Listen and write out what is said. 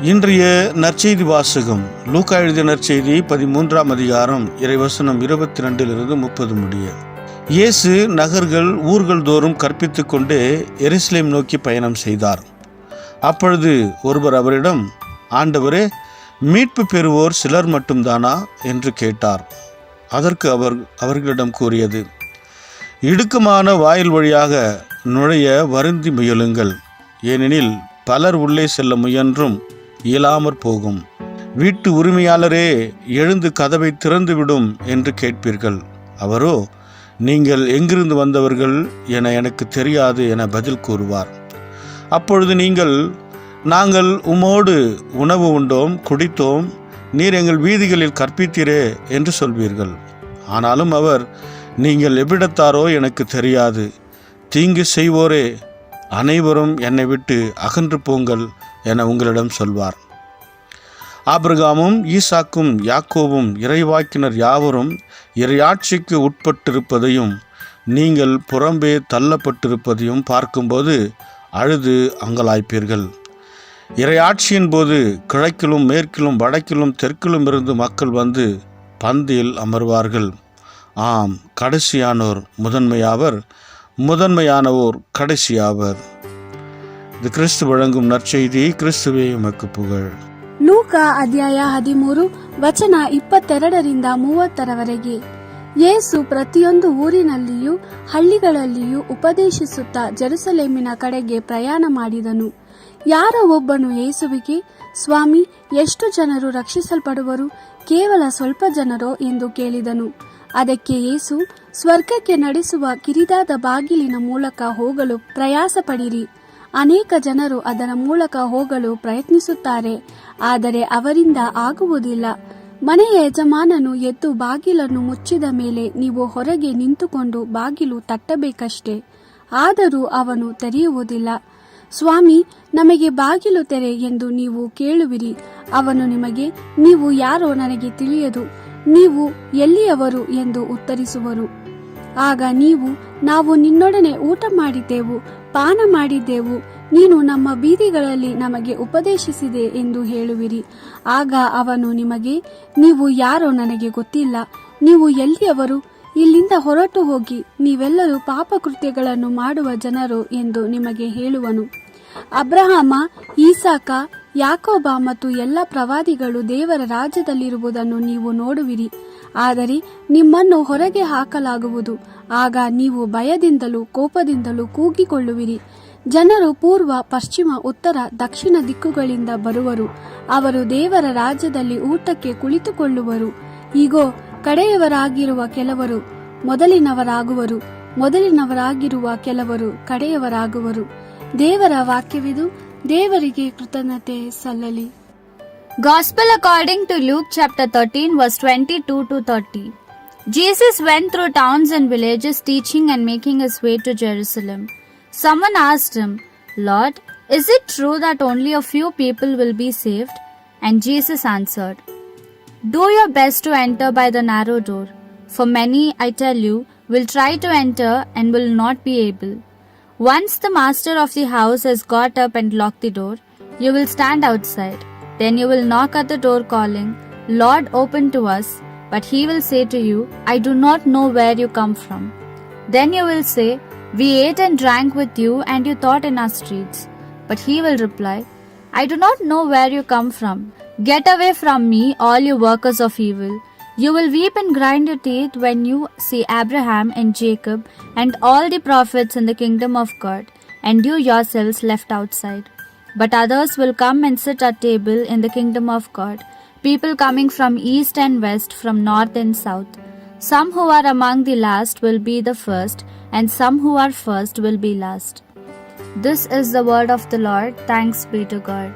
இன்றைய நற்செய்தி வாசகம் லூக்கா எழுதிய நற்செய்தி 13ஆம் அதிகாரம் இறைவசனம் 22 30 முடிய. இயேசு நகர்கள் ஊர்கள் தோறும் கற்பித்து கொண்டே எருசலேம் நோக்கி பயணம் செய்தார். அப்பொழுது ஒருவர் அவரிடம், ஆண்டவரே, மீட்பு பெறுவோர் சிலர் மட்டும்தானா என்று கேட்டார். அதற்கு அவர் அவர்களிடம் கூறியது, இடுக்கமான வாயில் வழியாக நுழைய வருந்தி முயலுங்கள். ஏனெனில் பலர் உள்ளே செல்ல முயன்றும் இயலாமற் போகும். வீட்டு உரிமையாளரே, எழுந்து கதவை திறந்துவிடும் என்று கேட்பீர்கள். அவரோ, நீங்கள் எங்கிருந்து வந்தவர்கள் என எனக்கு தெரியாது என பதில் கூறுவார். அப்பொழுது நீங்கள், நாங்கள் உம்மோடு உணவு உண்டோம், குடித்தோம், நீர் எங்கள் வீதிகளில் கற்பித்தீரே என்று சொல்வீர்கள். ஆனாலும் அவர், நீங்கள் எவ்விடத்தாரோ எனக்கு தெரியாது, தீங்கு செய்வோரே, அனைவரும் என்னை விட்டு அகன்று போங்கள் என உங்களிடம் சொல்வார். ஆபிரகாமும் ஈசாக்கும் யாக்கோவும் இறைவாக்கினர் யாவரும் இறையாட்சிக்கு உட்பட்டிருப்பதையும் நீங்கள் புறம்பே தள்ளப்பட்டிருப்பதையும் பார்க்கும்போது அழுது அங்கலாய்ப்பீர்கள். இறையாட்சியின் போது கிழக்கிலும் மேற்கிலும் வடக்கிலும் தெற்கிலும் இருந்து மக்கள் வந்து பந்தியில் அமர்வார்கள். ஆம், கடைசியானோர் முதன்மையாவர், முதன்மையானவோர் கடைசியாவர். இது கிறிஸ்து வழங்கும் நற்செய்தி. கிறிஸ்துவே உமக்கு புகழ். ಲೂಕಾ ಅಧ್ಯಾಯ 13 ವಚನ 22-30 ಯೇಸು ಪ್ರತಿಯೊಂದು ಊರಿನಲ್ಲಿಯೂ ಹಳ್ಳಿಗಳಲ್ಲಿಯೂ ಉಪದೇಶಿಸುತ್ತಾ ಜೆರುಸಲೇಮಿನ ಕಡೆಗೆ ಪ್ರಯಾಣ ಮಾಡಿದನು. ಯಾರೋ ಒಬ್ಬನು ಯೇಸುವಿಗೆ, ಸ್ವಾಮಿ, ಎಷ್ಟು ಜನರು ರಕ್ಷಿಸಲ್ಪಡುವರು? ಕೇವಲ ಸ್ವಲ್ಪ ಜನರೋ ಎಂದು ಕೇಳಿದನು. ಅದಕ್ಕೆ ಯೇಸು, ಸ್ವರ್ಗಕ್ಕೆ ನಡೆಸುವ ಕಿರಿದಾದ ಬಾಗಿಲಿನ ಮೂಲಕ ಹೋಗಲು ಪ್ರಯಾಸ ಪಡಿರಿ. ಅನೇಕ ಜನರು ಅದರ ಮೂಲಕ ಹೋಗಲು ಪ್ರಯತ್ನಿಸುತ್ತಾರೆ, ಆದರೆ ಅವರಿಂದ ಆಗುವುದಿಲ್ಲ. ಮನೆಯ ಯಜಮಾನನು ಎದ್ದು ಬಾಗಿಲನ್ನು ಮುಚ್ಚಿದ ಮೇಲೆ ನೀವು ಹೊರಗೆ ನಿಂತುಕೊಂಡು ಬಾಗಿಲು ತಟ್ಟಬೇಕಷ್ಟೇ, ಆದರೂ ಅವನು ತೆರೆಯುವುದಿಲ್ಲ. ಸ್ವಾಮಿ, ನಮಗೆ ಬಾಗಿಲು ತೆರೆ ಎಂದು ನೀವು ಕೇಳುವಿರಿ. ಅವನು ನಿಮಗೆ, ನೀವು ಯಾರೋ ನನಗೆ ತಿಳಿಯದು, ನೀವು ಎಲ್ಲಿಯವರು ಎಂದು ಉತ್ತರಿಸುವರು. ಆಗ ನೀವು, ನಾವು ನಿನ್ನೊಡನೆ ಊಟ ಮಾಡಿದ್ದೆವು, ಪಾನ ಮಾಡಿದ್ದೆವು, ನೀನು ನಮ್ಮ ಬೀದಿಗಳಲ್ಲಿ ನಮಗೆ ಉಪದೇಶಿಸಿದೆ ಎಂದು ಹೇಳುವಿರಿ. ಆಗ ಅವನು ನಿಮಗೆ, ನೀವು ಯಾರೋ ನನಗೆ ಗೊತ್ತಿಲ್ಲ, ನೀವು ಎಲ್ಲಿಯವರು? ಇಲ್ಲಿಂದ ಹೊರಟು ಹೋಗಿ, ನೀವೆಲ್ಲರೂ ಪಾಪಕೃತ್ಯಗಳನ್ನು ಮಾಡುವ ಜನರು ಎಂದು ನಿಮಗೆ ಹೇಳುವನು. ಅಬ್ರಹಾಮ, ಈಸಾಕ, ಯಾಕೋಬ ಮತ್ತು ಎಲ್ಲ ಪ್ರವಾದಿಗಳು ದೇವರ ರಾಜ್ಯದಲ್ಲಿರುವುದನ್ನು ನೀವು ನೋಡುವಿರಿ. ಆದರೆ ನಿಮ್ಮನ್ನು ಹೊರಗೆ ಹಾಕಲಾಗುವುದು. ಆಗ ನೀವು ಭಯದಿಂದಲೂ ಕೋಪದಿಂದಲೂ ಕೂಗಿಕೊಳ್ಳುವಿರಿ. ಜನರು ಪೂರ್ವ, ಪಶ್ಚಿಮ, ಉತ್ತರ, ದಕ್ಷಿಣ ದಿಕ್ಕುಗಳಿಂದ ಬರುವರು. ಅವರು ದೇವರ ರಾಜ್ಯದಲ್ಲಿ ಊಟಕ್ಕೆ ಕುಳಿತುಕೊಳ್ಳುವರು. ಈಗೋ, ಕಡೆಯವರಾಗಿರುವ ಕೆಲವರು ಮೊದಲಿನವರಾಗುವರು, ಮೊದಲಿನವರಾಗಿರುವ ಕೆಲವರು ಕಡೆಯವರಾಗುವರು. ದೇವರ ವಾಕ್ಯವಿದು. ದೇವರಿಗೆ ಕೃತಜ್ಞತೆ ಸಲ್ಲಲಿ. Gospel according to Luke chapter 13 verse 22-30. Jesus went through towns and villages teaching and making his way to Jerusalem. Someone asked him, Lord, is it true that only a few people will be saved? And Jesus answered, Do your best to enter by the narrow door, for many, I tell you, will try to enter and will not be able. Once the master of the house has got up and locked the door, you will stand outside. Then you will knock at the door calling, Lord, open to us. But he will say to you, I do not know where you come from. Then you will say, We ate and drank with you, and you taught in our streets. But he will reply, I do not know where you come from. Get away from me, all you workers of evil. You will weep and grind your teeth when you see Abraham and Jacob and all the prophets in the kingdom of God, and you yourselves left outside. But others will come and sit at table in the kingdom of God, people coming from east and west, from north and south. Some who are among the last will be the first, and some who are first will be last. This is the word of the Lord. Thanks be to God.